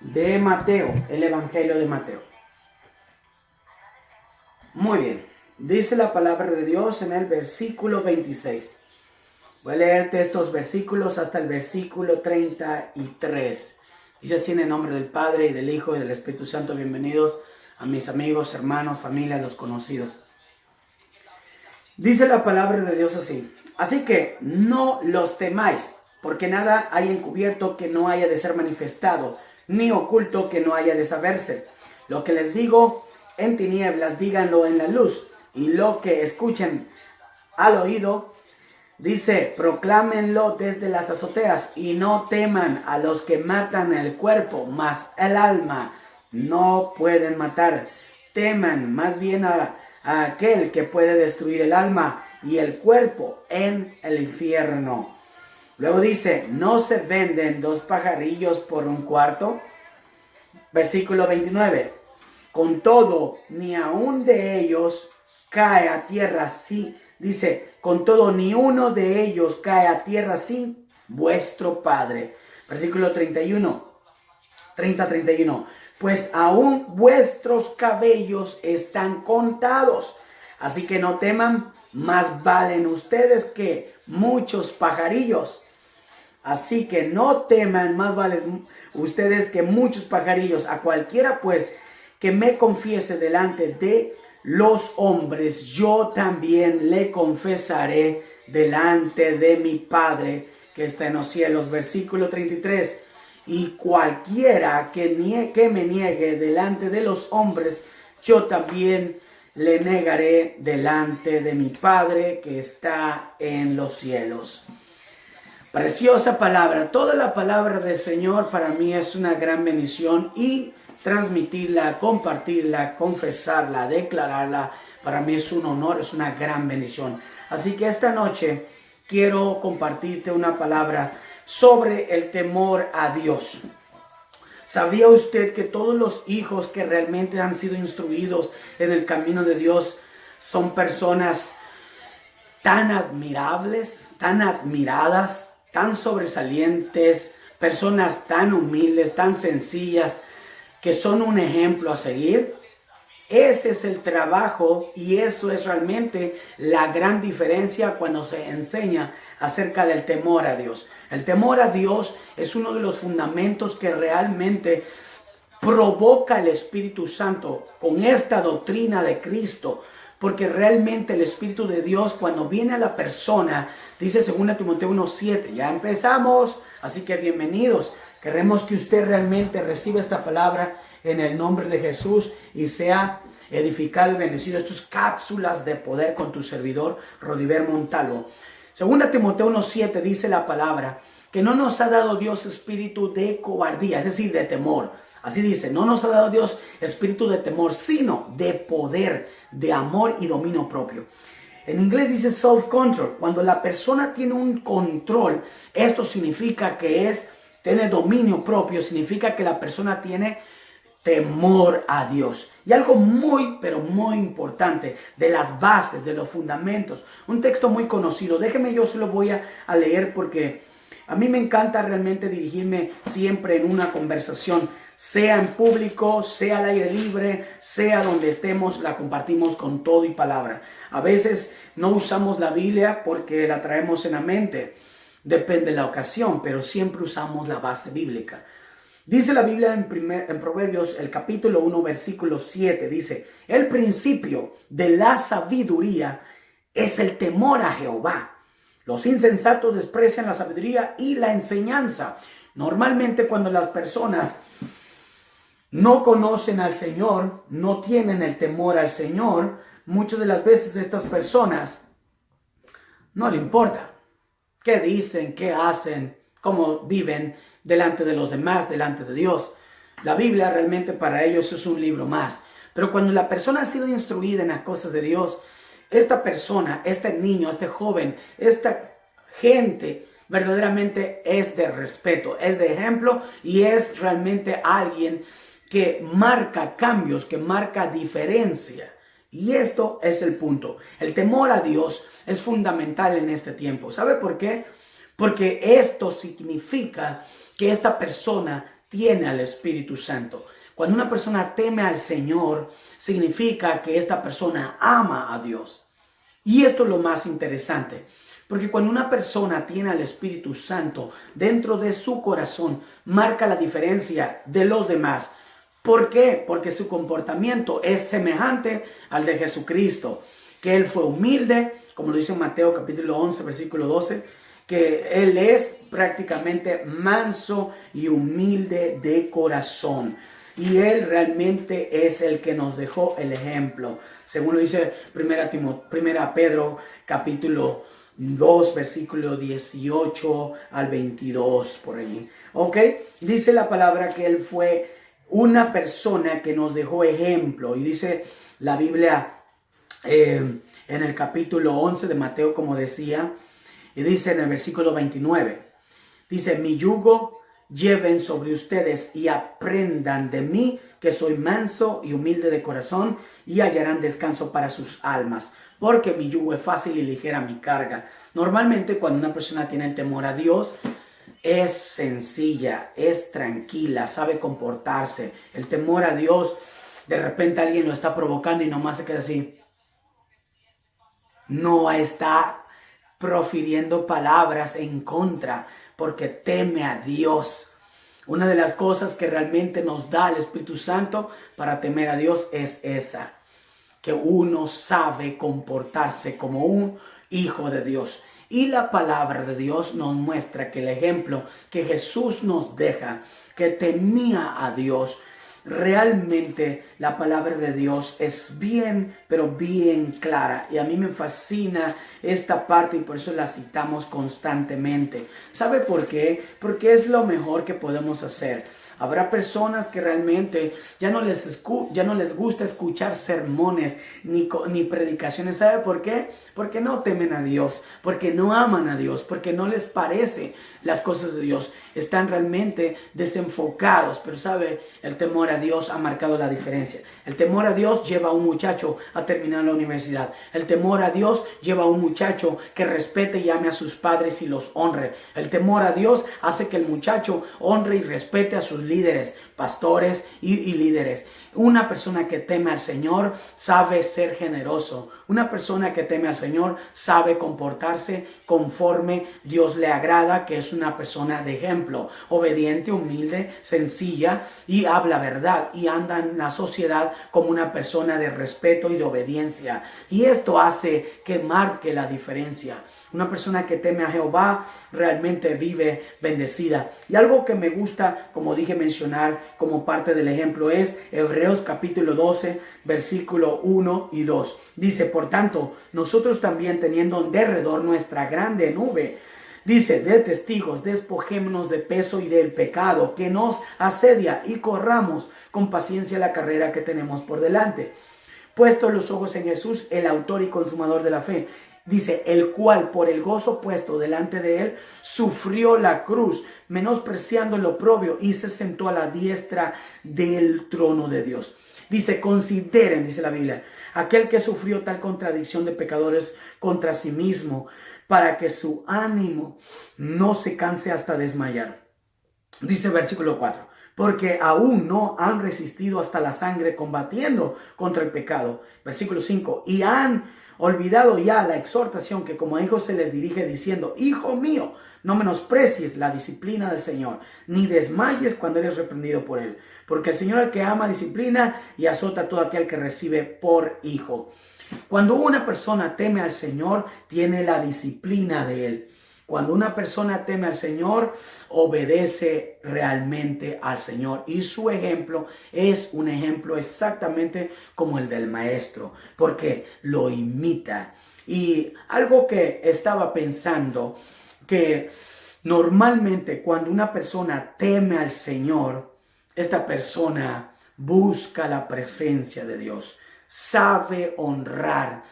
de Mateo, el Evangelio de Mateo. Muy bien, dice la palabra de Dios en el versículo 26. Voy a leerte estos versículos hasta el versículo 33. Dice así en el nombre del Padre y del Hijo y del Espíritu Santo. Bienvenidos a mis amigos, hermanos, familia, los conocidos. Dice la palabra de Dios así: así que no los temáis, porque nada hay encubierto que no haya de ser manifestado, ni oculto que no haya de saberse. Lo que les digo en tinieblas, díganlo en la luz, y lo que escuchen al oído, dice, proclámenlo desde las azoteas, y no teman a los que matan el cuerpo, mas el alma no pueden matar. Teman más bien a aquel que puede destruir el alma y el cuerpo en el infierno. Luego dice, ¿no se venden 2 pajarillos por un cuarto? Versículo 29. Con todo, ni aun de ellos cae a tierra sin, dice, con todo, ni uno de ellos cae a tierra sin vuestro Padre. Versículo 31. Pues aún vuestros cabellos están contados. Así que no teman, más valen ustedes que muchos pajarillos. Así que no teman, más valen ustedes que muchos pajarillos. A cualquiera pues que me confiese delante de los hombres, yo también le confesaré delante de mi Padre que está en los cielos. Versículo 33. Y cualquiera que me niegue delante de los hombres, yo también le negaré delante de mi Padre que está en los cielos. Preciosa palabra. Toda la palabra del Señor para mí es una gran bendición, y transmitirla, compartirla, confesarla, declararla, para mí es un honor, es una gran bendición. Así que esta noche quiero compartirte una palabra sobre el temor a Dios. ¿Sabía usted que todos los hijos que realmente han sido instruidos en el camino de Dios son personas tan admirables, tan admiradas, tan sobresalientes, personas tan humildes, tan sencillas, que son un ejemplo a seguir? Ese es el trabajo, y eso es realmente la gran diferencia cuando se enseña acerca del temor a Dios. El temor a Dios es uno de los fundamentos que realmente provoca el Espíritu Santo con esta doctrina de Cristo, porque realmente el Espíritu de Dios, cuando viene a la persona, dice 2 Timoteo 1:7, ya empezamos, así que bienvenidos. Queremos que usted realmente reciba esta palabra en el nombre de Jesús y sea edificado y bendecido. Estas cápsulas de poder con tu servidor, Rodiver Montalvo. 2 Timoteo 1:7 dice la palabra que no nos ha dado Dios espíritu de cobardía, es decir, de temor. Así dice, no nos ha dado Dios espíritu de temor, sino de poder, de amor y dominio propio. En inglés dice self-control. Cuando la persona tiene un control, esto significa que tiene dominio propio, significa que la persona tiene temor a Dios. Y algo muy, pero muy importante, de las bases, de los fundamentos. Un texto muy conocido. Déjeme, yo se lo voy a leer, porque a mí me encanta realmente dirigirme siempre en una conversación, sea en público, sea al aire libre, sea donde estemos, la compartimos con todo y palabra. A veces no usamos la Biblia porque la traemos en la mente, depende de la ocasión, pero siempre usamos la base bíblica. Dice la Biblia en Proverbios, el capítulo 1, versículo 7, dice, el principio de la sabiduría es el temor a Jehová. Los insensatos desprecian la sabiduría y la enseñanza. Normalmente cuando las personas no conocen al Señor, no tienen el temor al Señor, muchas de las veces estas personas no le importa qué dicen, qué hacen, cómo viven delante de los demás, delante de Dios. La Biblia realmente para ellos es un libro más. Pero cuando la persona ha sido instruida en las cosas de Dios, esta persona, este niño, este joven, esta gente verdaderamente es de respeto, es de ejemplo, y es realmente alguien que marca cambios, que marca diferencia. Y esto es el punto. El temor a Dios es fundamental en este tiempo. ¿Sabe por qué? Porque esto significa que esta persona tiene al Espíritu Santo. Cuando una persona teme al Señor, significa que esta persona ama a Dios. Y esto es lo más interesante, porque cuando una persona tiene al Espíritu Santo dentro de su corazón, marca la diferencia de los demás. ¿Por qué? Porque su comportamiento es semejante al de Jesucristo, que Él fue humilde, como lo dice en Mateo capítulo 11, versículo 12, que Él es prácticamente manso y humilde de corazón. Y Él realmente es el que nos dejó el ejemplo. Según lo dice 1 Pedro capítulo 2, versículo 18 al 22, por ahí. ¿Ok? Dice la palabra que Él fue una persona que nos dejó ejemplo. Y dice la Biblia en el capítulo 11 de Mateo, como decía, y dice en el versículo 29, dice: mi yugo lleven sobre ustedes y aprendan de mí, que soy manso y humilde de corazón, y hallarán descanso para sus almas, porque mi yugo es fácil y ligera mi carga. Normalmente cuando una persona tiene el temor a Dios, es sencilla, es tranquila, sabe comportarse. El temor a Dios, de repente alguien lo está provocando y nomás se queda así. No está profiriendo palabras en contra, porque teme a Dios. Una de las cosas que realmente nos da el Espíritu Santo para temer a Dios es esa, que uno sabe comportarse como un hijo de Dios. Y la palabra de Dios nos muestra que el ejemplo que Jesús nos deja, que temía a Dios, realmente la palabra de Dios es bien, pero bien clara. Y a mí me fascina esta parte y por eso la citamos constantemente. ¿Sabe por qué? Porque es lo mejor que podemos hacer. Habrá personas que realmente ya no les gusta escuchar sermones ni predicaciones. ¿Sabe por qué? Porque no temen a Dios, porque no aman a Dios, porque no les parece las cosas de Dios. Están realmente desenfocados, pero ¿sabe? El temor a Dios ha marcado la diferencia. El temor a Dios lleva a un muchacho a terminar la universidad. El temor a Dios lleva a un muchacho que respete y ame a sus padres y los honre. El temor a Dios hace que el muchacho honre y respete a sus líderes, pastores y líderes. Una persona que teme al Señor sabe ser generoso. Una persona que teme al Señor sabe comportarse conforme Dios le agrada, que es una persona de ejemplo, obediente, humilde, sencilla y habla verdad y anda en la sociedad como una persona de respeto y de obediencia. Y esto hace que marque la diferencia. Una persona que teme a Jehová realmente vive bendecida. Y algo que me gusta, como dije, mencionar como parte del ejemplo es Hebreos capítulo 12, versículo 1 y 2. Dice: por tanto, nosotros también, teniendo en derredor nuestra grande nube, dice, de testigos, despojémonos de peso y del pecado que nos asedia y corramos con paciencia la carrera que tenemos por delante. Puestos los ojos en Jesús, el autor y consumador de la fe. Dice, el cual por el gozo puesto delante de él sufrió la cruz, menospreciando el oprobio, y se sentó a la diestra del trono de Dios. Dice, consideren, dice la Biblia, aquel que sufrió tal contradicción de pecadores contra sí mismo, para que su ánimo no se canse hasta desmayar. Dice versículo 4. Porque aún no han resistido hasta la sangre combatiendo contra el pecado. Versículo 5. Y han olvidado ya la exhortación que como a hijos se les dirige diciendo, hijo mío, no menosprecies la disciplina del Señor, ni desmayes cuando eres reprendido por él. Porque el Señor al que ama disciplina y azota a todo aquel que recibe por hijo. Cuando una persona teme al Señor, tiene la disciplina de él. Cuando una persona teme al Señor, obedece realmente al Señor. Y su ejemplo es un ejemplo exactamente como el del maestro, porque lo imita. Y algo que estaba pensando, que normalmente cuando una persona teme al Señor, esta persona busca la presencia de Dios, sabe honrar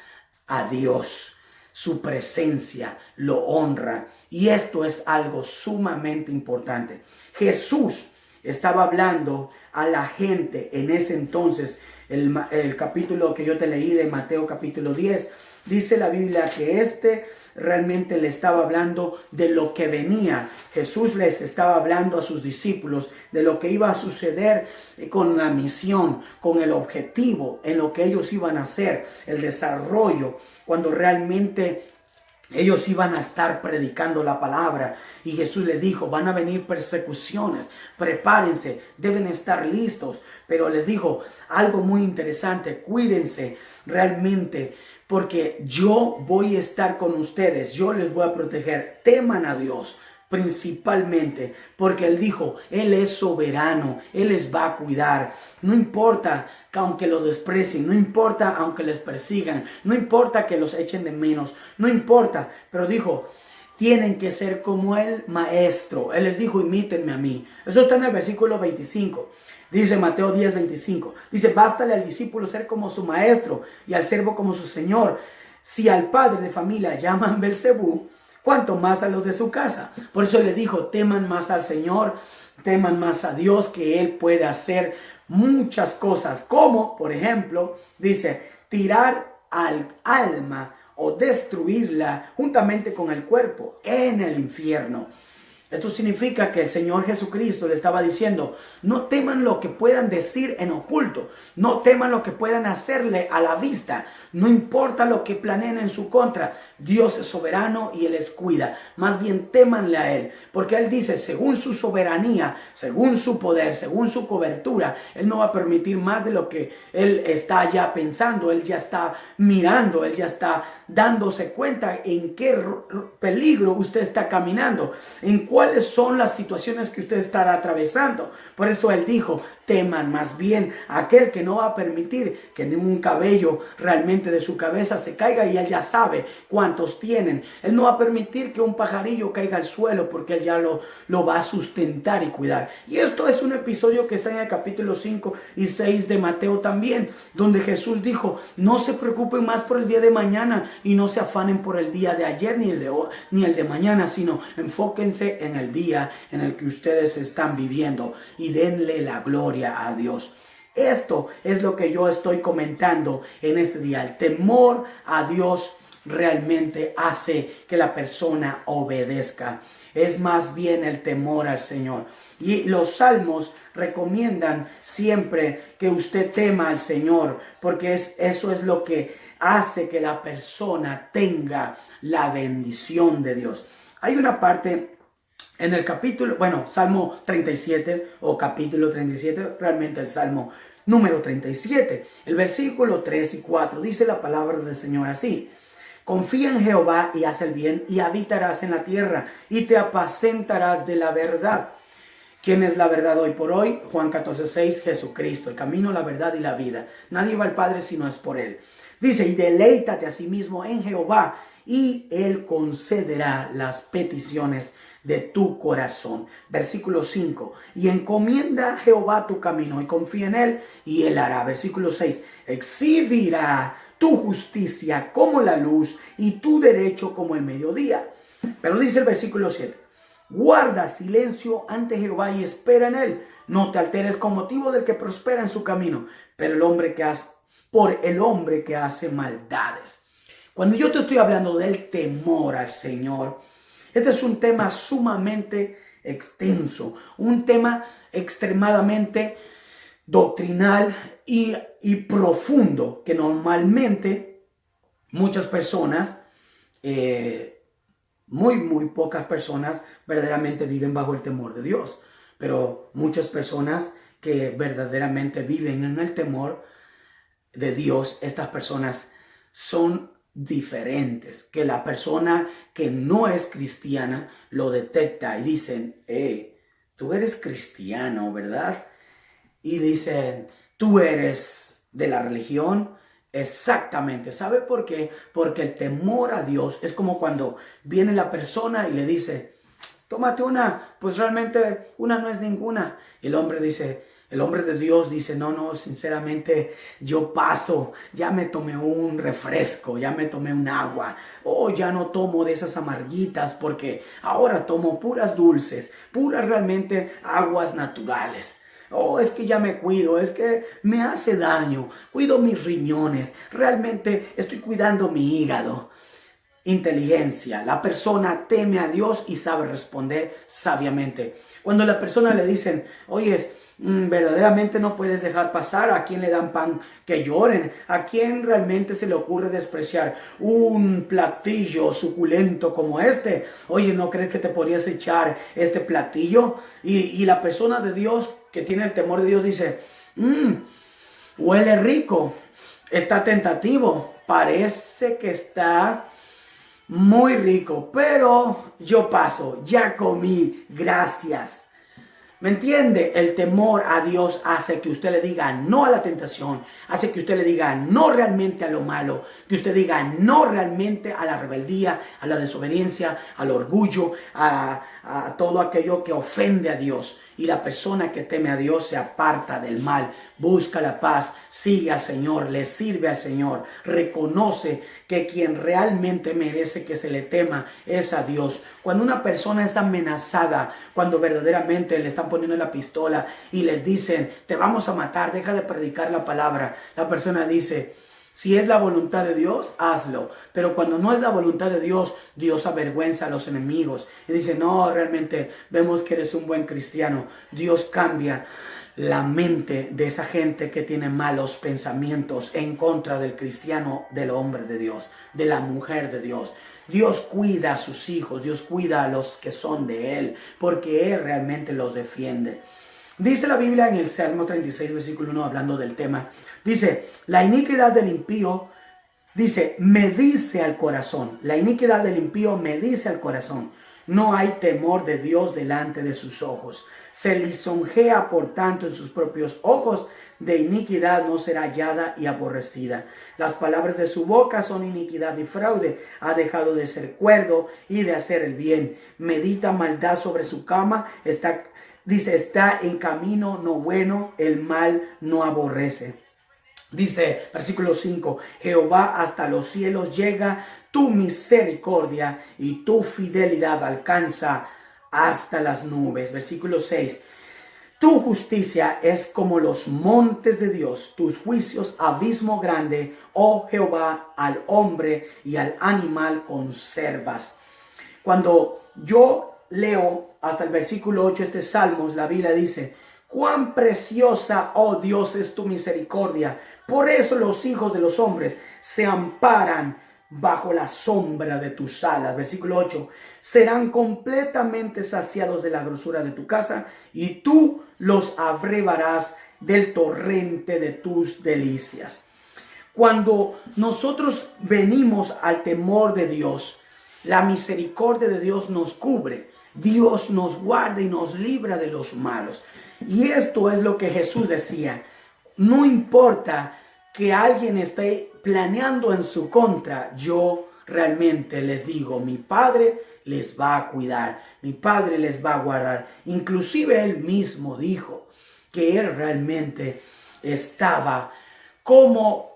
a Dios. Su presencia lo honra, y esto es algo sumamente importante. Jesús estaba hablando a la gente en ese entonces, el capítulo que yo te leí de Mateo capítulo 10, Dice la Biblia que realmente le estaba hablando de lo que venía. Jesús les estaba hablando a sus discípulos de lo que iba a suceder con la misión, con el objetivo, en lo que ellos iban a hacer, el desarrollo, cuando realmente ellos iban a estar predicando la palabra. Y Jesús les dijo, van a venir persecuciones, prepárense, deben estar listos. Pero les dijo algo muy interesante, cuídense realmente, porque yo voy a estar con ustedes, yo les voy a proteger. Teman a Dios principalmente, porque Él dijo, Él es soberano, Él les va a cuidar. No importa que aunque los desprecien, no importa aunque les persigan, no importa que los echen de menos, no importa, pero dijo, tienen que ser como el maestro. Él les dijo, imítenme a mí. Eso está en el versículo 25. Dice Mateo 10:25. Dice, bástale al discípulo ser como su maestro y al siervo como su señor. Si al padre de familia llaman Belcebú, cuanto más a los de su casa. Por eso les dijo, teman más al Señor, teman más a Dios, que Él puede hacer muchas cosas. Como, por ejemplo, dice, tirar al alma o destruirla juntamente con el cuerpo en el infierno. Esto significa que el Señor Jesucristo le estaba diciendo, no teman lo que puedan decir en oculto, no teman lo que puedan hacerle a la vista, no importa lo que planeen en su contra, Dios es soberano y Él les cuida. Más bien témanle a Él, porque Él dice, según su soberanía, según su poder, según su cobertura, Él no va a permitir más de lo que Él está ya pensando, Él ya está mirando, Él ya está dándose cuenta en qué peligro usted está caminando, en cuáles son las situaciones que usted estará atravesando. Por eso Él dijo, teman más bien a aquel que no va a permitir que ningún cabello realmente de su cabeza se caiga, y Él ya sabe cuántos tienen. Él no va a permitir que un pajarillo caiga al suelo, porque Él ya lo va a sustentar y cuidar. Y esto es un episodio que está en el capítulo 5 y 6 de Mateo también, donde Jesús dijo, no se preocupen más por el día de mañana y no se afanen por el día de ayer ni el de mañana, sino enfóquense en el día en el que ustedes están viviendo y denle la gloria a Dios. Esto es lo que yo estoy comentando en este día. El temor a Dios realmente hace que la persona obedezca. Es más bien el temor al Señor. Y los salmos recomiendan siempre que usted tema al Señor, porque eso es lo que hace que la persona tenga la bendición de Dios. Hay una parte en el capítulo, Salmo 37 o capítulo 37, realmente el Salmo número 37, el versículo 3 y 4, dice la palabra del Señor así: confía en Jehová y haz el bien, y habitarás en la tierra, y te apacentarás de la verdad. ¿Quién es la verdad hoy por hoy? Juan 14:6, Jesucristo, el camino, la verdad y la vida. Nadie va al Padre si no es por Él. Dice, y deleítate a sí mismo en Jehová, y Él concederá las peticiones de tu corazón. Versículo 5, y encomienda a Jehová tu camino y confía en Él y Él hará. Versículo 6, exhibirá tu justicia como la luz y tu derecho como el mediodía. Pero dice el versículo 7, guarda silencio ante Jehová y espera en Él. No te alteres con motivo del que prospera en su camino, pero por el hombre que hace maldades. Cuando yo te estoy hablando del temor al Señor, este es un tema sumamente extenso, un tema extremadamente doctrinal y profundo, que normalmente muchas personas, muy pocas personas verdaderamente viven bajo el temor de Dios, pero muchas personas que verdaderamente viven en el temor de Dios, estas personas son diferentes, que la persona que no es cristiana lo detecta y dicen, tú eres cristiano, ¿verdad? Y dicen, tú eres de la religión. Exactamente. ¿Sabe por qué? Porque el temor a Dios es como cuando viene la persona y le dice, tómate una, pues realmente una no es ninguna. El hombre de Dios dice, no, sinceramente yo paso, ya me tomé un refresco, ya me tomé un agua, ya no tomo de esas amarguitas porque ahora tomo puras dulces, puras realmente aguas naturales. Oh, es que ya me cuido, es que me hace daño, cuido mis riñones, realmente estoy cuidando mi hígado. Inteligencia. La persona teme a Dios y sabe responder sabiamente. Cuando a la persona le dicen, oye, verdaderamente no puedes dejar pasar, a quien le dan pan que lloren, a quien realmente se le ocurre despreciar un platillo suculento como este. Oye, ¿no crees que te podrías echar este platillo? Y la persona de Dios que tiene el temor de Dios dice, huele rico, está tentativo, parece que está muy rico, pero yo paso, ya comí, gracias. ¿Me entiende? El temor a Dios hace que usted le diga no a la tentación, hace que usted le diga no realmente a lo malo, que usted diga no realmente a la rebeldía, a la desobediencia, al orgullo, a todo aquello que ofende a Dios. Y la persona que teme a Dios se aparta del mal, busca la paz, sigue al Señor, le sirve al Señor, reconoce que quien realmente merece que se le tema es a Dios. Cuando una persona es amenazada, cuando verdaderamente le están poniendo la pistola y les dicen, te vamos a matar, deja de predicar la palabra, la persona dice, si es la voluntad de Dios, hazlo. Pero cuando no es la voluntad de Dios, Dios avergüenza a los enemigos. Y dice, no, realmente vemos que eres un buen cristiano. Dios cambia la mente de esa gente que tiene malos pensamientos en contra del cristiano, del hombre de Dios, de la mujer de Dios. Dios cuida a sus hijos, Dios cuida a los que son de Él, porque Él realmente los defiende. Dice la Biblia en el Salmo 36, versículo 1, hablando del tema, dice, la iniquidad del impío, dice, me dice al corazón, la iniquidad del impío me dice al corazón, no hay temor de Dios delante de sus ojos. Se lisonjea por tanto en sus propios ojos, de iniquidad no será hallada y aborrecida. Las palabras de su boca son iniquidad y fraude. Ha dejado de ser cuerdo y de hacer el bien. Medita maldad sobre su cama, está en camino no bueno, el mal no aborrece. Dice, versículo 5, Jehová hasta los cielos llega, tu misericordia y tu fidelidad alcanza hasta las nubes. Versículo 6, tu justicia es como los montes de Dios, tus juicios abismo grande, oh Jehová, al hombre y al animal conservas. Cuando yo leo hasta el versículo 8 este Salmos, la Biblia dice, cuán preciosa, oh Dios, es tu misericordia. Por eso los hijos de los hombres se amparan bajo la sombra de tus alas. Versículo 8, serán completamente saciados de la grosura de tu casa y tú los abrevarás del torrente de tus delicias. Cuando nosotros venimos al temor de Dios, la misericordia de Dios nos cubre. Dios nos guarda y nos libra de los malos. Y esto es lo que Jesús decía. No importa que alguien esté planeando en su contra, yo realmente les digo, mi Padre les va a cuidar, mi Padre les va a guardar. Inclusive Él mismo dijo que Él realmente estaba como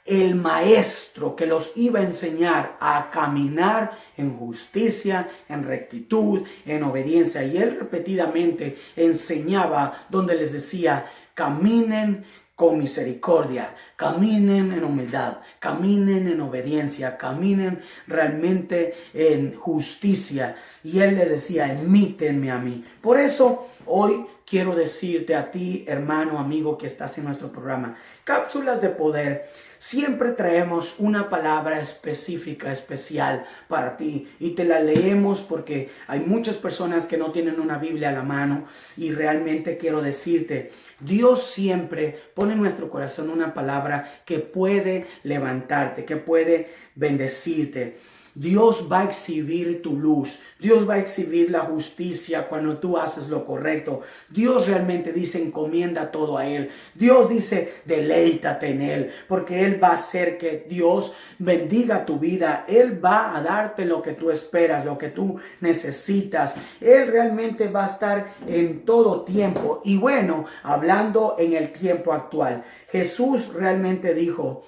el maestro que los iba a enseñar a caminar en justicia, en rectitud, en obediencia. Y Él repetidamente enseñaba donde les decía, caminen con misericordia, caminen en humildad, caminen en obediencia, caminen realmente en justicia. Y Él les decía, imítenme a mí. Por eso hoy quiero decirte a ti, hermano, amigo que estás en nuestro programa, Cápsulas de Poder. Siempre traemos una palabra específica, especial para ti y te la leemos porque hay muchas personas que no tienen una Biblia a la mano y realmente quiero decirte, Dios siempre pone en nuestro corazón una palabra que puede levantarte, que puede bendecirte. Dios va a exhibir tu luz. Dios va a exhibir la justicia cuando tú haces lo correcto. Dios realmente dice, encomienda todo a Él. Dios dice, deleítate en Él, porque Él va a hacer que Dios bendiga tu vida. Él va a darte lo que tú esperas, lo que tú necesitas. Él realmente va a estar en todo tiempo. Y bueno, hablando en el tiempo actual, Jesús realmente dijo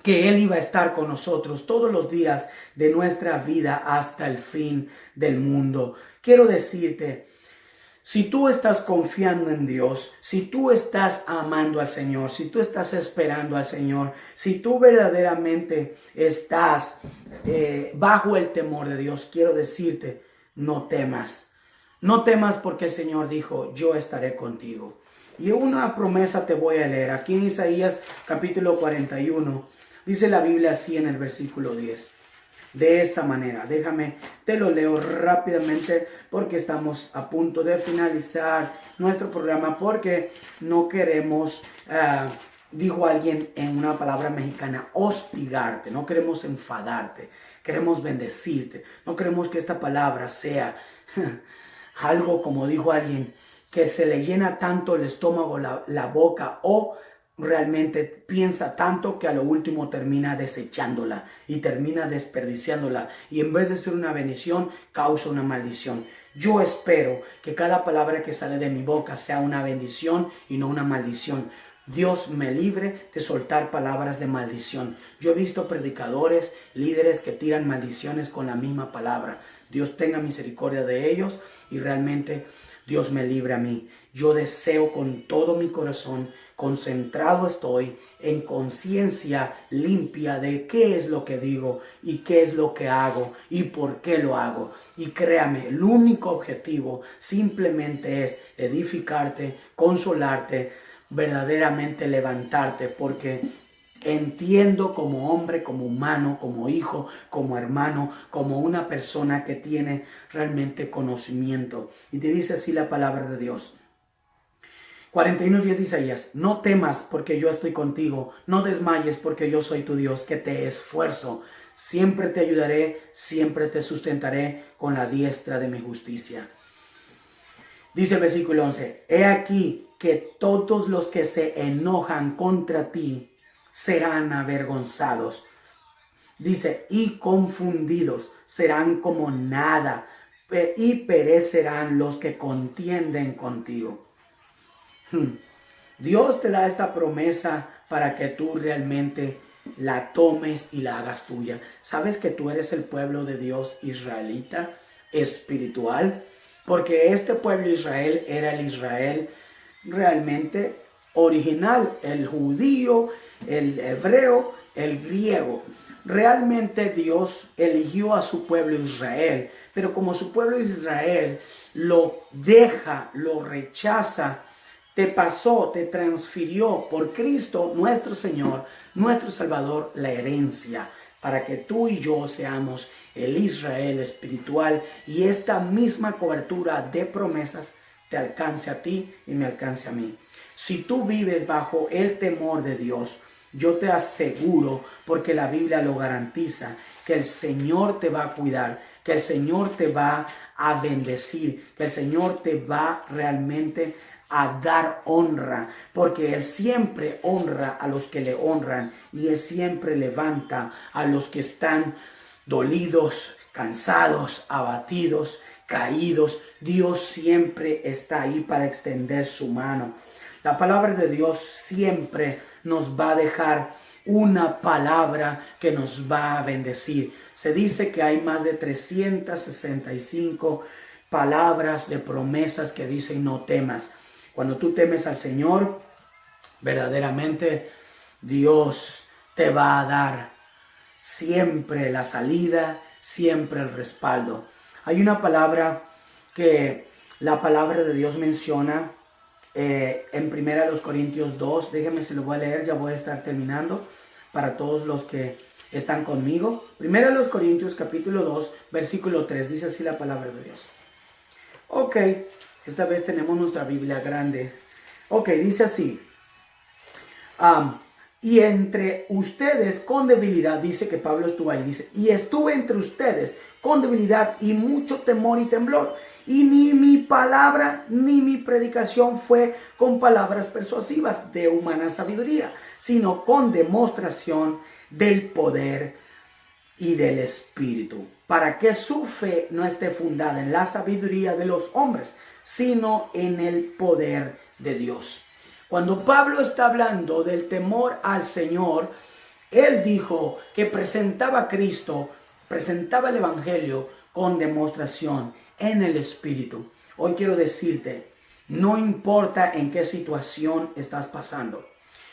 que Él iba a estar con nosotros todos los días de nuestra vida hasta el fin del mundo. Quiero decirte, Si tú estás confiando en Dios, si tú estás amando al Señor, si tú estás esperando al Señor, si tú verdaderamente estás bajo el temor de Dios, quiero decirte, no temas. No temas porque el Señor dijo, yo estaré contigo. Y una promesa te voy a leer. Aquí en Isaías capítulo 41, dice la Biblia así en el versículo 10. De esta manera, te lo leo rápidamente porque estamos a punto de finalizar nuestro programa, porque no queremos, dijo alguien en una palabra mexicana, hostigarte, no queremos enfadarte, queremos bendecirte, no queremos que esta palabra sea algo, como dijo alguien, que se le llena tanto el estómago, la boca, o realmente piensa tanto que a lo último termina desechándola y termina desperdiciándola, y en vez de ser una bendición causa una maldición. Yo espero que cada palabra que sale de mi boca sea una bendición y no una maldición. Dios me libre de soltar palabras de maldición. Yo he visto predicadores, líderes que tiran maldiciones con la misma palabra. Dios tenga misericordia de ellos y realmente Dios me libre a mí. Yo deseo con todo mi corazón, concentrado estoy, en conciencia limpia de qué es lo que digo y qué es lo que hago y por qué lo hago. Y créame, el único objetivo simplemente es edificarte, consolarte, verdaderamente levantarte, porque entiendo como hombre, como humano, como hijo, como hermano, como una persona que tiene realmente conocimiento. Y te dice así la palabra de Dios. 41:10 de Isaías, no temas porque yo estoy contigo, no desmayes porque yo soy tu Dios, que te esfuerzo. Siempre te ayudaré, siempre te sustentaré con la diestra de mi justicia. Dice el versículo 11, he aquí que todos los que se enojan contra ti serán avergonzados. Dice, y confundidos serán como nada, y perecerán los que contienden contigo. Dios te da esta promesa para que tú realmente la tomes y la hagas tuya. ¿Sabes que tú eres el pueblo de Dios israelita, espiritual? Porque este pueblo Israel era el Israel realmente original, el judío, el hebreo, el griego. Realmente Dios eligió a su pueblo Israel, pero como su pueblo Israel lo deja, lo rechaza, te pasó, te transfirió por Cristo nuestro Señor, nuestro Salvador, la herencia, para que tú y yo seamos el Israel espiritual y esta misma cobertura de promesas te alcance a ti y me alcance a mí. Si tú vives bajo el temor de Dios, yo te aseguro, porque la Biblia lo garantiza, que el Señor te va a cuidar, que el Señor te va a bendecir, que el Señor te va realmente a dar honra, porque Él siempre honra a los que le honran y Él siempre levanta a los que están dolidos, cansados, abatidos, caídos. Dios siempre está ahí para extender su mano. La palabra de Dios siempre nos va a dejar una palabra que nos va a bendecir. Se dice que hay más de 365 palabras de promesas que dicen no temas. Cuando tú temes al Señor, verdaderamente Dios te va a dar siempre la salida, siempre el respaldo. Hay una palabra que la palabra de Dios menciona en 1 Corintios 2. Déjenme, se lo voy a leer, ya voy a estar terminando para todos los que están conmigo. 1 Corintios capítulo 2, versículo 3, dice así la palabra de Dios. Ok, esta vez tenemos nuestra Biblia grande. Ok, dice así. Y entre ustedes con debilidad, dice que Pablo estuvo ahí, dice, y estuve entre ustedes con debilidad y mucho temor y temblor. Y ni mi palabra ni mi predicación fue con palabras persuasivas de humana sabiduría, sino con demostración del poder y del Espíritu, para que su fe no esté fundada en la sabiduría de los hombres, sino en el poder de Dios. Cuando Pablo está hablando del temor al Señor, él dijo que presentaba a Cristo, presentaba el Evangelio con demostración en el Espíritu. Hoy quiero decirte, no importa en qué situación estás pasando,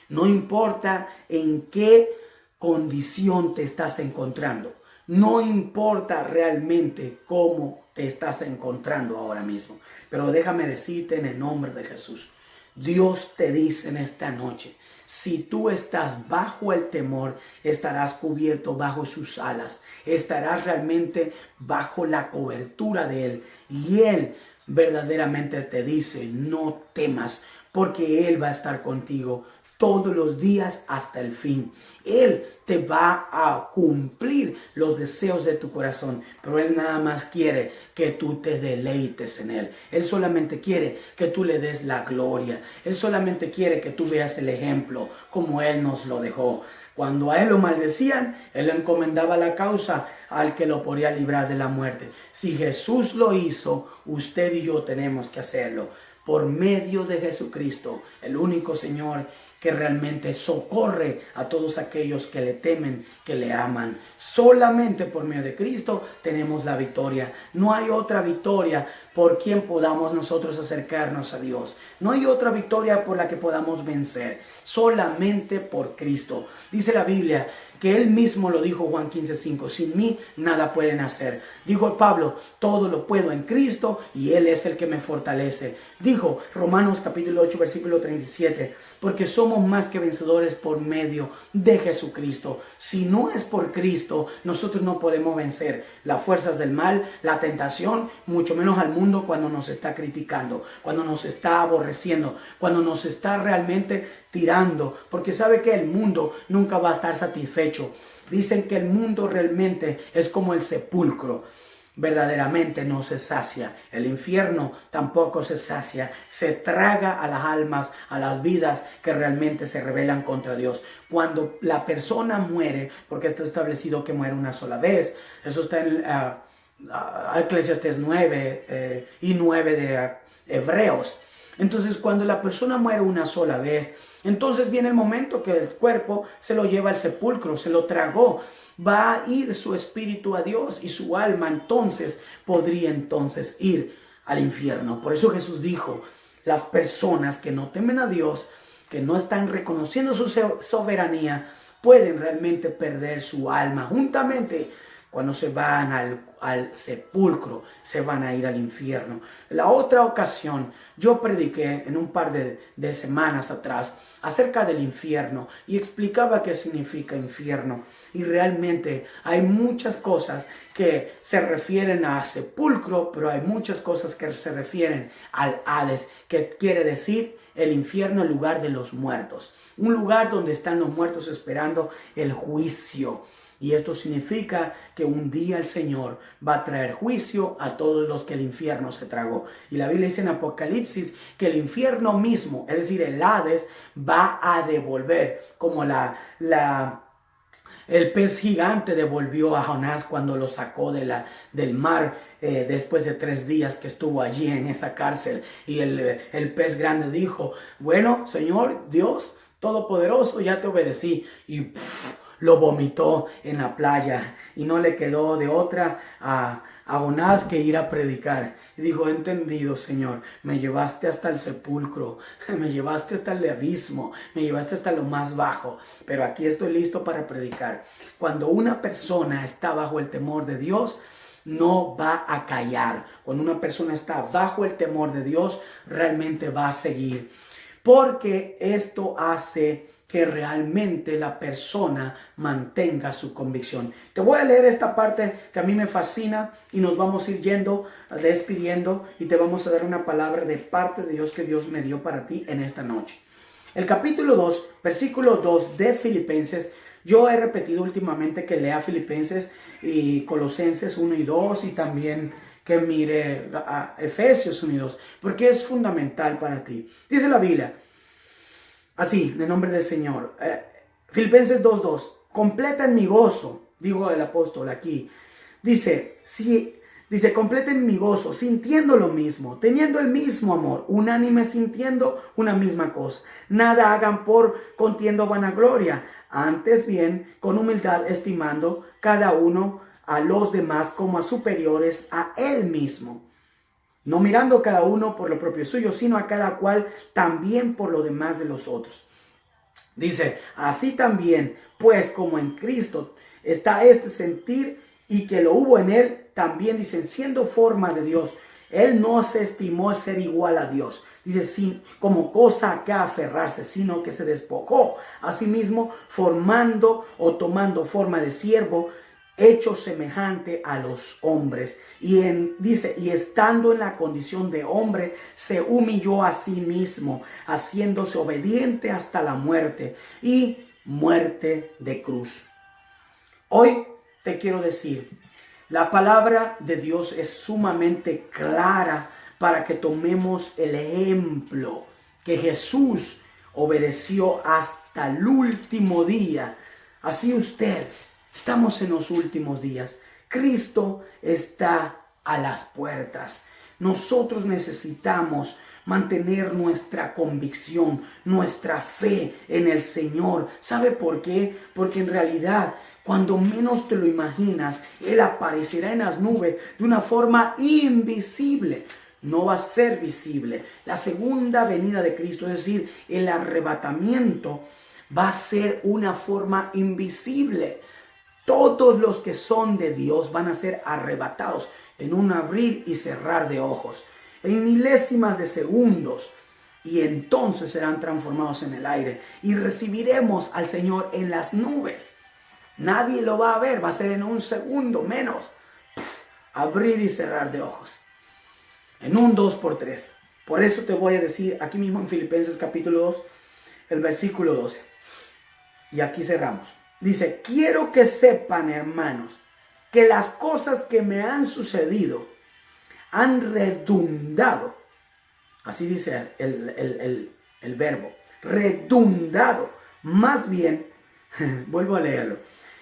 no importa en qué condición te estás encontrando, no importa realmente cómo te estás encontrando ahora mismo, pero déjame decirte en el nombre de Jesús, Dios te dice en esta noche, si tú estás bajo el temor, estarás cubierto bajo sus alas, estarás realmente bajo la cobertura de Él. Y Él verdaderamente te dice, no temas, porque Él va a estar contigo todos los días hasta el fin. Él te va a cumplir los deseos de tu corazón, pero Él nada más quiere que tú te deleites en Él. Él solamente quiere que tú le des la gloria. Él solamente quiere que tú veas el ejemplo como Él nos lo dejó. Cuando a Él lo maldecían, Él encomendaba la causa al que lo podía librar de la muerte. Si Jesús lo hizo, usted y yo tenemos que hacerlo. Por medio de Jesucristo, el único Señor que realmente socorre a todos aquellos que le temen, que le aman. Solamente por medio de Cristo tenemos la victoria. No hay otra victoria por quien podamos nosotros acercarnos a Dios. No hay otra victoria por la que podamos vencer. Solamente por Cristo. Dice la Biblia que Él mismo lo dijo, Juan 15:5, sin mí nada pueden hacer. Dijo Pablo, todo lo puedo en Cristo y Él es el que me fortalece. Dijo Romanos capítulo 8 versículo 37, porque somos más que vencedores por medio de Jesucristo. Si no es por Cristo, nosotros no podemos vencer las fuerzas del mal, la tentación, mucho menos al mundo cuando nos está criticando, cuando nos está aborreciendo, cuando nos está realmente tirando, porque sabe que el mundo nunca va a estar satisfecho. Dicen que el mundo realmente es como el sepulcro. Verdaderamente no se sacia. El infierno tampoco se sacia. Se traga a las almas, a las vidas que realmente se rebelan contra Dios. Cuando la persona muere, porque está establecido que muere una sola vez, eso está en Eclesiastes 9 y 9 de Hebreos. Entonces, cuando la persona muere una sola vez, entonces viene el momento que el cuerpo se lo lleva al sepulcro, se lo tragó. Va a ir su espíritu a Dios y su alma entonces podría entonces ir al infierno. Por eso Jesús dijo, las personas que no temen a Dios, que no están reconociendo su soberanía, pueden realmente perder su alma. Juntamente, cuando se van al sepulcro, se van a ir al infierno. La otra ocasión, yo prediqué en un par de semanas atrás acerca del infierno y explicaba qué significa infierno. Y realmente hay muchas cosas que se refieren a sepulcro, pero hay muchas cosas que se refieren al Hades, que quiere decir el infierno, el lugar de los muertos. Un lugar donde están los muertos esperando el juicio. Y esto significa que un día el Señor va a traer juicio a todos los que el infierno se tragó. Y la Biblia dice en Apocalipsis que el infierno mismo, es decir, el Hades, va a devolver como el pez gigante devolvió a Jonás cuando lo sacó del mar después de 3 días que estuvo allí en esa cárcel. Y el pez grande dijo, bueno, Señor Dios Todopoderoso, ya te obedecí. Y lo vomitó en la playa y no le quedó de otra a Jonás que ir a predicar. Y dijo, entendido, Señor, me llevaste hasta el sepulcro, me llevaste hasta el abismo, me llevaste hasta lo más bajo, pero aquí estoy listo para predicar. Cuando una persona está bajo el temor de Dios, no va a callar. Cuando una persona está bajo el temor de Dios, realmente va a seguir. Porque esto hace que realmente la persona mantenga su convicción. Te voy a leer esta parte que a mí me fascina y nos vamos a ir yendo, despidiendo y te vamos a dar una palabra de parte de Dios que Dios me dio para ti en esta noche. El capítulo 2, versículo 2 de Filipenses. Yo he repetido últimamente que lea Filipenses y Colosenses 1 y 2 y también que mire a Efesios 1 y 2, porque es fundamental para ti. Dice la Biblia, así, en el nombre del Señor, Filipenses 2:2, completen mi gozo, dijo el apóstol aquí. Dice, completen mi gozo, sintiendo lo mismo, teniendo el mismo amor, unánime sintiendo una misma cosa. Nada hagan por contienda o vanagloria, antes bien, con humildad estimando cada uno a los demás como a superiores a él mismo. no mirando cada uno por lo propio suyo, sino a cada cual también por lo demás de los otros. Dice, así también, pues como en Cristo está este sentir y que lo hubo en él, también dicen, siendo forma de Dios, él no se estimó ser igual a Dios. Dice, sin, como cosa a que aferrarse, sino que se despojó a sí mismo, formando o tomando forma de siervo, hecho semejante a los hombres. Y dice, y estando en la condición de hombre, se humilló a sí mismo, haciéndose obediente hasta la muerte y muerte de cruz. Hoy te quiero decir, la palabra de Dios es sumamente clara para que tomemos el ejemplo que Jesús obedeció hasta el último día. Así usted, estamos en los últimos días. Cristo está a las puertas. Nosotros necesitamos mantener nuestra convicción, nuestra fe en el Señor. ¿Sabe por qué? Porque en realidad, cuando menos te lo imaginas, Él aparecerá en las nubes de una forma invisible. No va a ser visible. La segunda venida de Cristo, es decir, el arrebatamiento, va a ser una forma invisible. Todos los que son de Dios van a ser arrebatados en un abrir y cerrar de ojos, en milésimas de segundos, y entonces serán transformados en el aire y recibiremos al Señor en las nubes. Nadie lo va a ver, va a ser en un segundo menos. Abrir y cerrar de ojos. En un 2x3. Por eso te voy a decir aquí mismo en Filipenses capítulo 2, el versículo 12. Y aquí cerramos. Dice, quiero que sepan, hermanos, que las cosas que me han sucedido han redundado. Así dice el verbo. Redundado. Más bien, vuelvo a leerlo.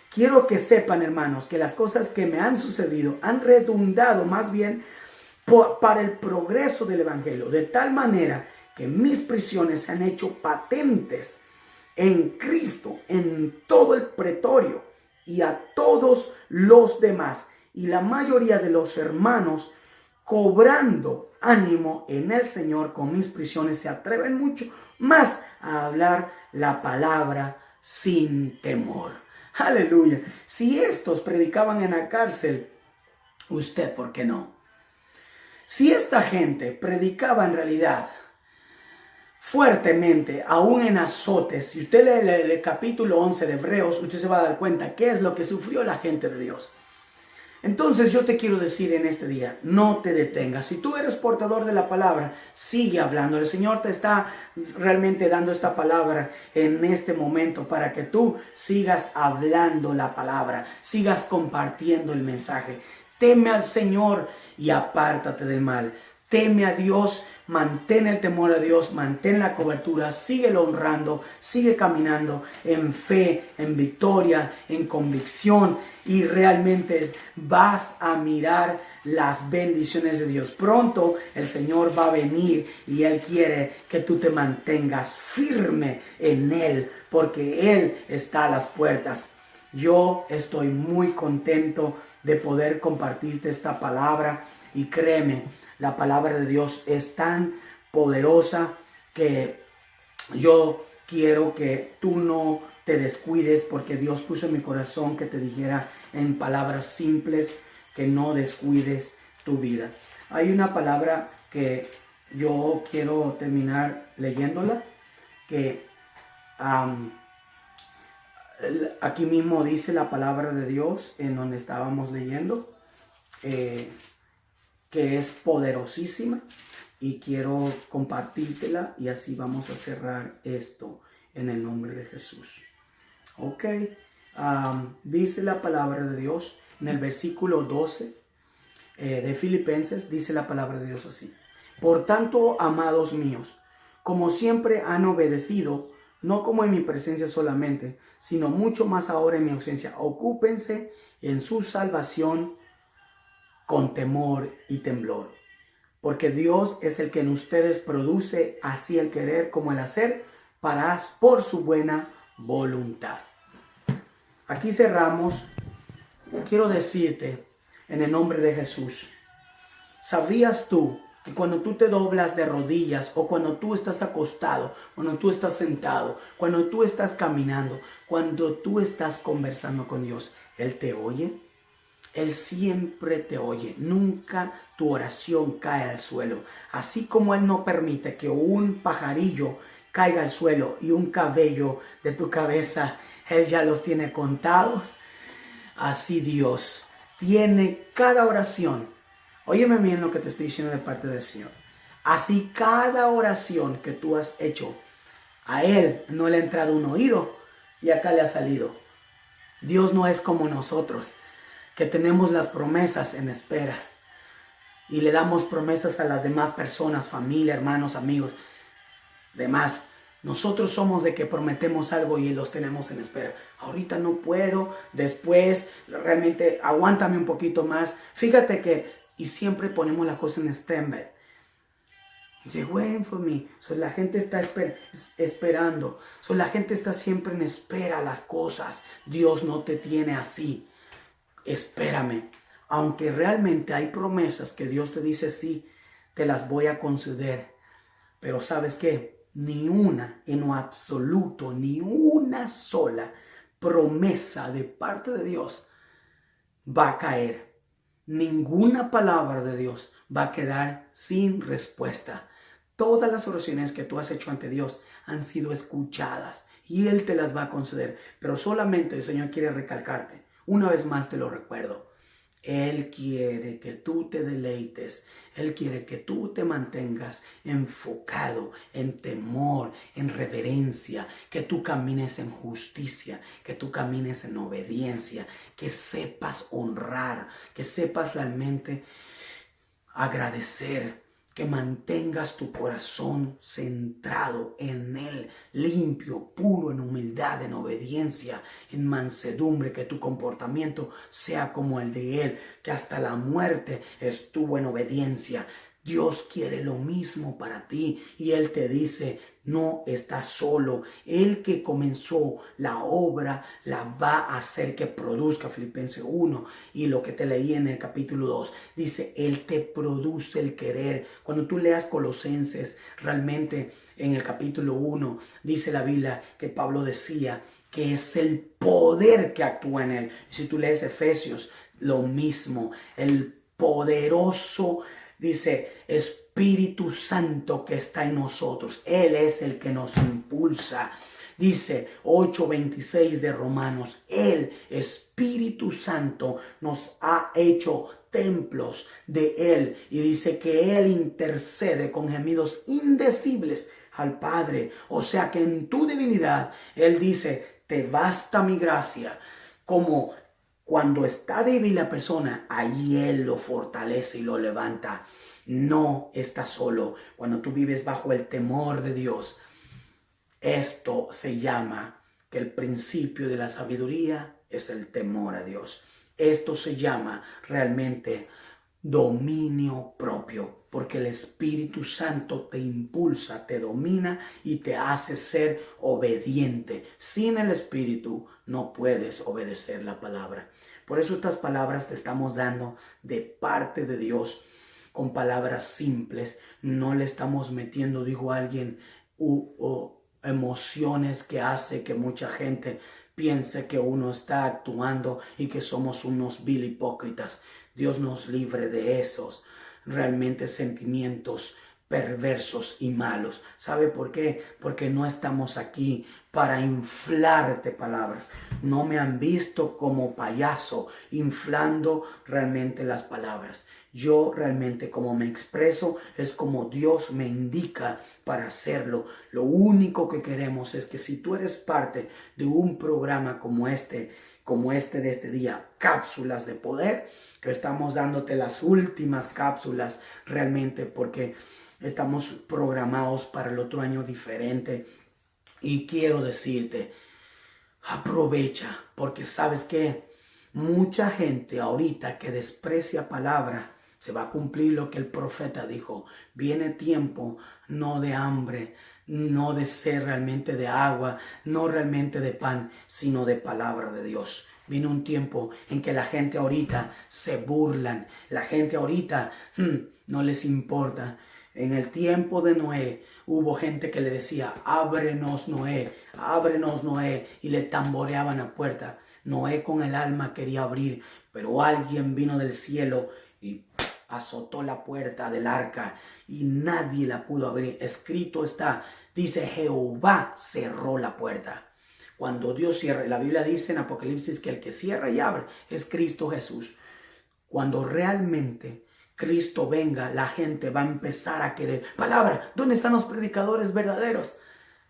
Quiero que sepan, hermanos, que las cosas que me han sucedido han redundado más bien para el progreso del evangelio, de tal manera que mis prisiones se han hecho patentes en Cristo, en todo el pretorio y a todos los demás. Y la mayoría de los hermanos, cobrando ánimo en el Señor con mis prisiones, se atreven mucho más a hablar la palabra sin temor. Aleluya. Si estos predicaban en la cárcel, usted, ¿por qué no? Si esta gente predicaba en realidad fuertemente, aún en azotes, si usted lee el capítulo 11 de Hebreos, usted se va a dar cuenta qué es lo que sufrió la gente de Dios. Entonces yo te quiero decir en este día, no te detengas. Si tú eres portador de la palabra, sigue hablando. El Señor te está realmente dando esta palabra en este momento para que tú sigas hablando la palabra, sigas compartiendo el mensaje. Teme al Señor y apártate del mal. Teme a Dios, mantén el temor a Dios, mantén la cobertura, síguelo honrando, sigue caminando en fe, en victoria, en convicción, y realmente vas a mirar las bendiciones de Dios. Pronto el Señor va a venir y Él quiere que tú te mantengas firme en Él, porque Él está a las puertas. Yo estoy muy contento de poder compartirte esta palabra, y créeme, la palabra de Dios es tan poderosa que yo quiero que tú no te descuides, porque Dios puso en mi corazón que te dijera en palabras simples que no descuides tu vida. Hay una palabra que yo quiero terminar leyéndola, que aquí mismo dice la palabra de Dios en donde estábamos leyendo, que es poderosísima, y quiero compartírtela, y así vamos a cerrar esto en el nombre de Jesús. Ok, dice la palabra de Dios en el versículo 12 de Filipenses, dice la palabra de Dios así: por tanto, amados míos, como siempre han obedecido, no como en mi presencia solamente, sino mucho más ahora en mi ausencia, ocúpense en su salvación con temor y temblor, porque Dios es el que en ustedes produce así el querer como el hacer por su buena voluntad. Aquí cerramos. Quiero decirte en el nombre de Jesús, ¿sabías tú Y cuando tú te doblas de rodillas, o cuando tú estás acostado, cuando tú estás sentado, cuando tú estás caminando, cuando tú estás conversando con Dios, Él te oye. Él siempre te oye. Nunca tu oración cae al suelo. Así como Él no permite que un pajarillo caiga al suelo y un cabello de tu cabeza, Él ya los tiene contados. Así Dios tiene cada oración. Óyeme bien lo que te estoy diciendo de parte del Señor. Así cada oración que tú has hecho, a Él no le ha entrado un oído y acá le ha salido. Dios no es como nosotros, que tenemos las promesas en esperas y le damos promesas a las demás personas, familia, hermanos, amigos, demás. Nosotros somos de que prometemos algo y los tenemos en espera. Ahorita no puedo, después, realmente aguántame un poquito más. Fíjate que, y siempre ponemos la cosa en stand-by. Dice, waiting for me. La gente está esperando. La gente está siempre en espera a las cosas. Dios no te tiene así. Espérame. Aunque realmente hay promesas que Dios te dice, sí, te las voy a conceder. Pero ¿sabes qué? Ni una, en lo absoluto, ni una sola promesa de parte de Dios va a caer. Ninguna palabra de Dios va a quedar sin respuesta. Todas las oraciones que tú has hecho ante Dios han sido escuchadas y Él te las va a conceder. Pero solamente el Señor quiere recalcarte. Una vez más te lo recuerdo. Él quiere que tú te deleites. Él quiere que tú te mantengas enfocado en temor, en reverencia, que tú camines en justicia, que tú camines en obediencia, que sepas honrar, que sepas realmente agradecer, que mantengas tu corazón centrado en Él, limpio, puro, en humildad, en obediencia, en mansedumbre, que tu comportamiento sea como el de Él, que hasta la muerte estuvo en obediencia. Dios quiere lo mismo para ti y Él te dice, no estás solo. Él que comenzó la obra la va a hacer que produzca. Filipenses 1 y lo que te leí en el capítulo 2 dice, Él te produce el querer. Cuando tú leas Colosenses, realmente en el capítulo 1 dice la Biblia que Pablo decía que es el poder que actúa en Él. Si tú lees Efesios, lo mismo, el poderoso, dice, Espíritu Santo que está en nosotros. Él es el que nos impulsa. Dice 8:26 de Romanos, el Espíritu Santo nos ha hecho templos de Él. Y dice que Él intercede con gemidos indecibles al Padre. O sea que en tu divinidad, Él dice, te basta mi gracia. Como cuando está débil la persona, ahí Él lo fortalece y lo levanta. No estás solo. Cuando tú vives bajo el temor de Dios, esto se llama que el principio de la sabiduría es el temor a Dios. Esto se llama realmente dominio propio, porque el Espíritu Santo te impulsa, te domina y te hace ser obediente. Sin el Espíritu no puedes obedecer la palabra. Por eso estas palabras te estamos dando de parte de Dios, con palabras simples. No le estamos metiendo, digo a alguien, emociones que hace que mucha gente piense que uno está actuando y que somos unos vil hipócritas. Dios nos libre de esos realmente sentimientos perversos y malos. ¿Sabe por qué? Porque no estamos aquí para inflarte palabras. No me han visto como payaso inflando realmente las palabras. Yo realmente como me expreso es como Dios me indica para hacerlo. Lo único que queremos es que si tú eres parte de un programa como este de este día, Cápsulas de Poder, que estamos dándote las últimas cápsulas realmente porque estamos programados para el otro año diferente. Y quiero decirte, aprovecha, porque sabes que mucha gente ahorita que desprecia palabra, se va a cumplir lo que el profeta dijo. Viene tiempo no de hambre, no de sed realmente de agua, no realmente de pan, sino de palabra de Dios. Viene un tiempo en que la gente ahorita se burlan. La gente ahorita no les importa. En el tiempo de Noé hubo gente que le decía, ábrenos Noé, y le tamboreaban la puerta. Noé con el alma quería abrir, pero alguien vino del cielo y azotó la puerta del arca y nadie la pudo abrir. Escrito está, dice, Jehová cerró la puerta. Cuando Dios cierra, la Biblia dice en Apocalipsis que el que cierra y abre es Cristo Jesús. Cuando realmente Cristo venga, la gente va a empezar a querer palabra. ¿Dónde están los predicadores verdaderos?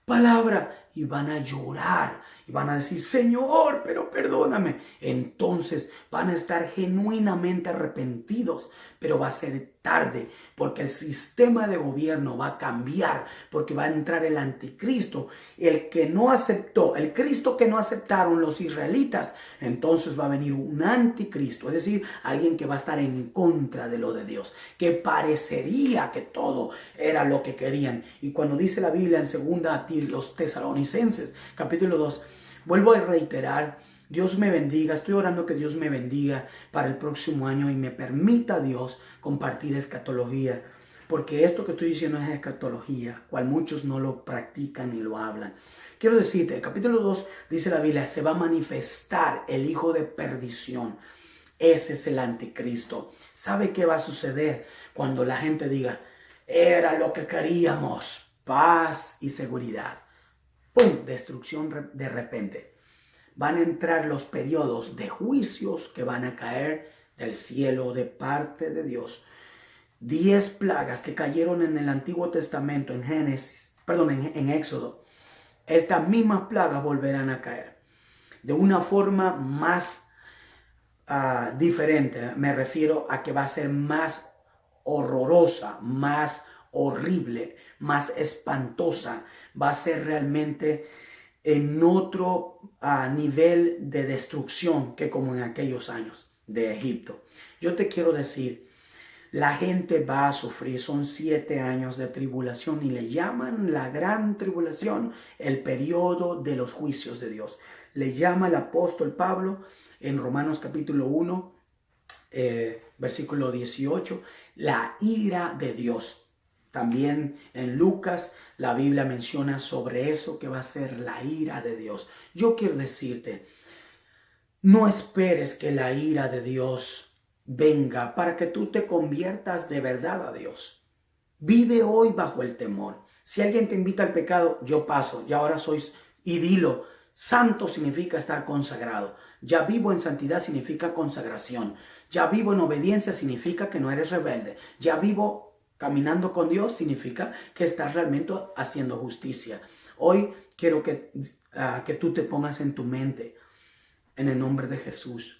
Palabra. Y van a llorar y van a decir, Señor, pero perdóname. Entonces van a estar genuinamente arrepentidos, pero va a ser tarde porque el sistema de gobierno va a cambiar, porque va a entrar el anticristo, el que no aceptó, el Cristo que no aceptaron los israelitas. Entonces va a venir un anticristo, es decir, alguien que va a estar en contra de lo de Dios, que parecería que todo era lo que querían. Y cuando dice la Biblia en 2 los Tesalonicenses, capítulo 2, vuelvo a reiterar, Dios me bendiga, estoy orando que Dios me bendiga para el próximo año y me permita Dios compartir escatología, porque esto que estoy diciendo es escatología, cual muchos no lo practican ni lo hablan. Quiero decirte, el capítulo 2 dice la Biblia, se va a manifestar el hijo de perdición. Ese es el anticristo. ¿Sabe qué va a suceder cuando la gente diga, era lo que queríamos, paz y seguridad? ¡Pum! Destrucción de repente. Van a entrar los periodos de juicios que van a caer del cielo de parte de Dios. 10 plagas que cayeron en el Antiguo Testamento, en Éxodo. Estas mismas plagas volverán a caer de una forma más diferente. Me refiero a que va a ser más horrorosa, más horrible, más espantosa. Va a ser realmente en otro nivel de destrucción que como en aquellos años de Egipto. Yo te quiero decir, la gente va a sufrir, son 7 años de tribulación y le llaman la gran tribulación el periodo de los juicios de Dios. Le llama el apóstol Pablo en Romanos capítulo 1, versículo 18, la ira de Dios. También en Lucas la Biblia menciona sobre eso que va a ser la ira de Dios. Yo quiero decirte, no esperes que la ira de Dios venga para que tú te conviertas de verdad a Dios. Vive hoy bajo el temor. Si alguien te invita al pecado, yo paso, y ahora sois, y dilo, santo significa estar consagrado. Ya vivo en santidad significa consagración. Ya vivo en obediencia significa que no eres rebelde. Ya vivo caminando con Dios significa que estás realmente haciendo justicia. Hoy quiero que tú te pongas en tu mente, en el nombre de Jesús,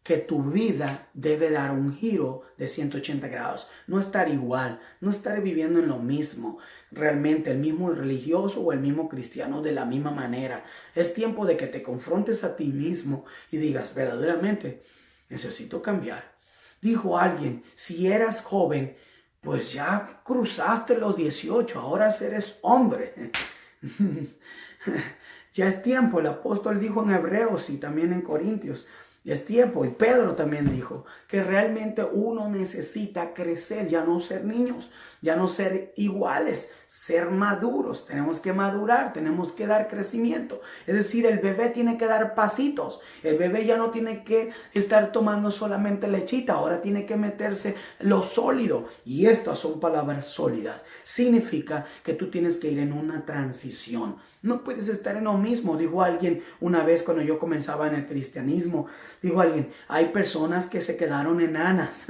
que tu vida debe dar un giro de 180 grados. No estar igual, no estar viviendo en lo mismo, realmente el mismo religioso o el mismo cristiano de la misma manera. Es tiempo de que te confrontes a ti mismo y digas, verdaderamente, necesito cambiar. Dijo alguien, si eras joven, pues ya cruzaste los 18, ahora eres hombre. Ya es tiempo, el apóstol dijo en Hebreos y también en Corintios, es tiempo, y Pedro también dijo, que realmente uno necesita crecer, ya no ser niños, ya no ser iguales, ser maduros. Tenemos que madurar, tenemos que dar crecimiento. Es decir, el bebé tiene que dar pasitos. El bebé ya no tiene que estar tomando solamente lechita, ahora tiene que meterse lo sólido. Y estas son palabras sólidas. Significa que tú tienes que ir en una transición. No puedes estar en lo mismo. Dijo alguien una vez cuando yo comenzaba en el cristianismo, dijo alguien, hay personas que se quedaron enanas.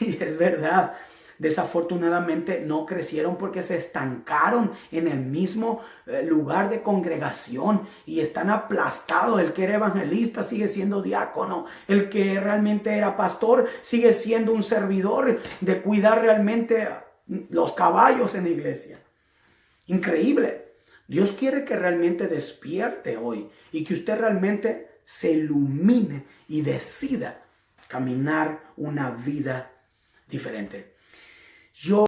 Y es verdad. Desafortunadamente no crecieron porque se estancaron en el mismo lugar de congregación y están aplastados. El que era evangelista sigue siendo diácono. El que realmente era pastor sigue siendo un servidor de cuidar realmente los caballos en la iglesia. Increíble. Dios quiere que realmente despierte hoy y que usted realmente se ilumine y decida caminar una vida diferente. Yo